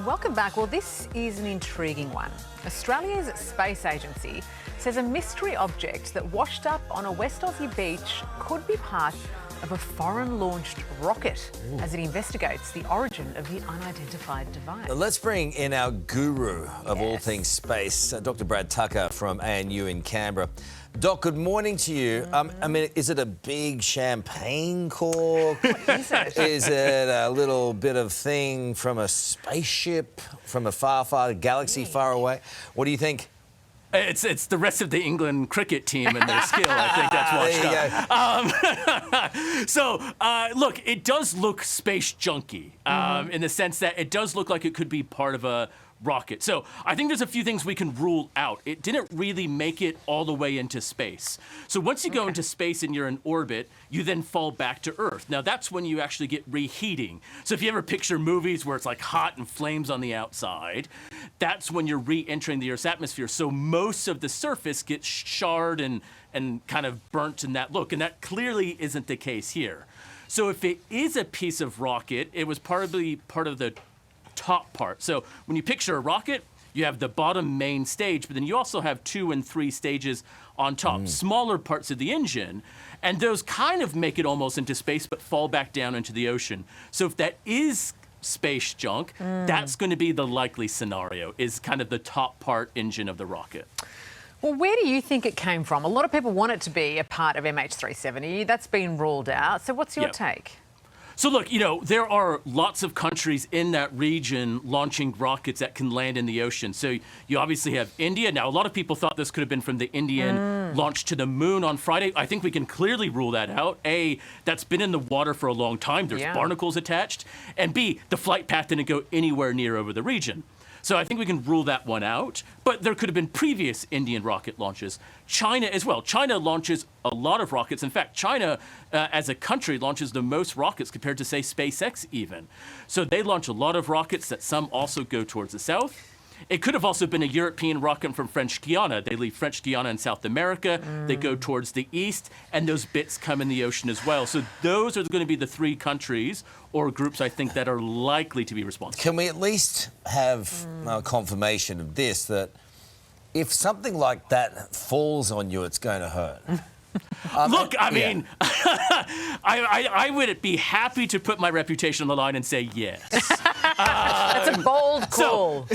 Welcome back. Well, this is an intriguing one. Australia's space agency says a mystery object that washed up on a West Aussie beach could be part of a foreign-launched rocket as it investigates the origin of the unidentified device. Let's bring in our guru of all things space, Dr. Brad Tucker from ANU in Canberra. Doc, good morning to you. I mean, is it a big champagne cork? What is it? Is it a little bit of thing from a spaceship from a far galaxy far away? What do you think? It's the rest of the England cricket team and their skill. I think that's washed up. Look, it does look space junky in the sense that it does look like it could be part of a rocket. So I think there's a few things we can rule out. It didn't really make it all the way into space. So once you go into space and you're in orbit, you then fall back to Earth. Now that's when you actually get reheating. So if you ever picture movies where it's like hot and flames on the outside, that's when you're re-entering the Earth's atmosphere. So most of the surface gets charred and kind of burnt in that look. And that clearly isn't the case here. So if it is a piece of rocket, it was probably part of the top part. So when you picture a rocket, you have the bottom main stage, but then you also have 2 and 3 stages on top, smaller parts of the engine, and those kind of make it almost into space but fall back down into the ocean. So if that is space junk, that's going to be the likely scenario, is kind of the top part engine of the rocket. Well, where do you think it came from? A lot of people want it to be a part of MH370. That's been ruled out. So what's your take? So look, you know, there are lots of countries in that region launching rockets that can land in the ocean. So you obviously have India. Now, a lot of people thought this could have been from the Indian launch to the moon on Friday. I think we can clearly rule that out. A, that's been in the water for a long time. There's barnacles attached. And B, the flight path didn't go anywhere near over the region. So I think we can rule that one out. But there could have been previous Indian rocket launches. China as well. China launches a lot of rockets. In fact, China, as a country, launches the most rockets compared to, say, SpaceX even. So they launch a lot of rockets that some also go towards the south. It could have also been a European rocket from French Guiana. They leave French Guiana in South America. They go towards the east, and those bits come in the ocean as well. So those are going to be the 3 countries or groups, I think, that are likely to be responsible. Can we at least have confirmation of this, that if something like that falls on you, it's going to hurt? Look, I mean, I would be happy to put my reputation on the line and say yes. That's a bold call.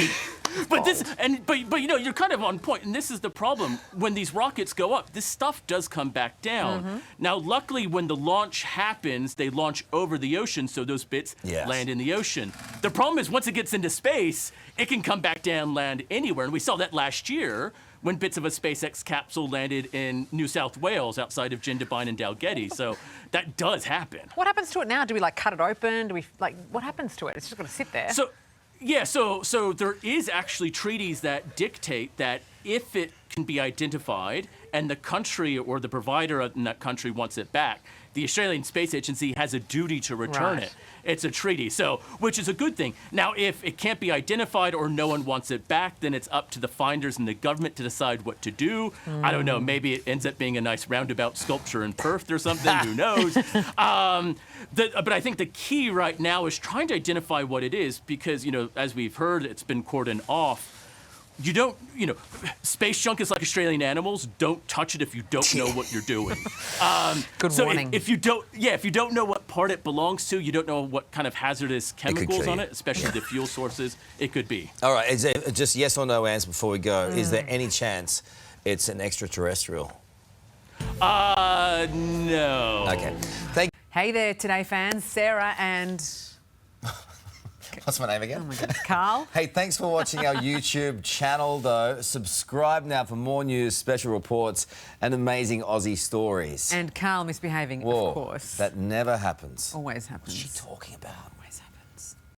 But you know, you're kind of on point, and this is the problem. When these rockets go up, this stuff does come back down. Now, luckily, when the launch happens, they launch over the ocean, so those bits land in the ocean. The problem is, once it gets into space, it can come back down, land anywhere, and we saw that last year when bits of a SpaceX capsule landed in New South Wales outside of Jindabyne and Dalgety. So that does happen. What happens to it now? Do we cut it open? Do we what happens to it? It's just going to sit there. So there is actually treaties that dictate that if it can be identified and the country or the provider in that country wants it back, the Australian Space Agency has a duty to return it. It's a treaty, which is a good thing. Now, if it can't be identified or no one wants it back, then it's up to the finders and the government to decide what to do. I don't know, maybe it ends up being a nice roundabout sculpture in Perth or something, who knows? But I think the key right now is trying to identify what it is because, you know, as we've heard, it's been cordoned off. You don't, you know, space junk is like Australian animals. Don't touch it if you don't know what you're doing. Good warning. If you don't know what part it belongs to, you don't know what kind of hazardous chemicals on it, especially the fuel sources, it could be. All right, is there just yes or no answer before we go. Is there any chance it's an extraterrestrial? No. Okay. Hey there, Today fans. Sarah and... What's my name again? Oh my goodness, Carl. Hey, thanks for watching our YouTube channel, though. Subscribe now for more news, special reports, and amazing Aussie stories. And Carl misbehaving, Whoa, of course. that never happens. Always happens. What's she talking about? Always happens.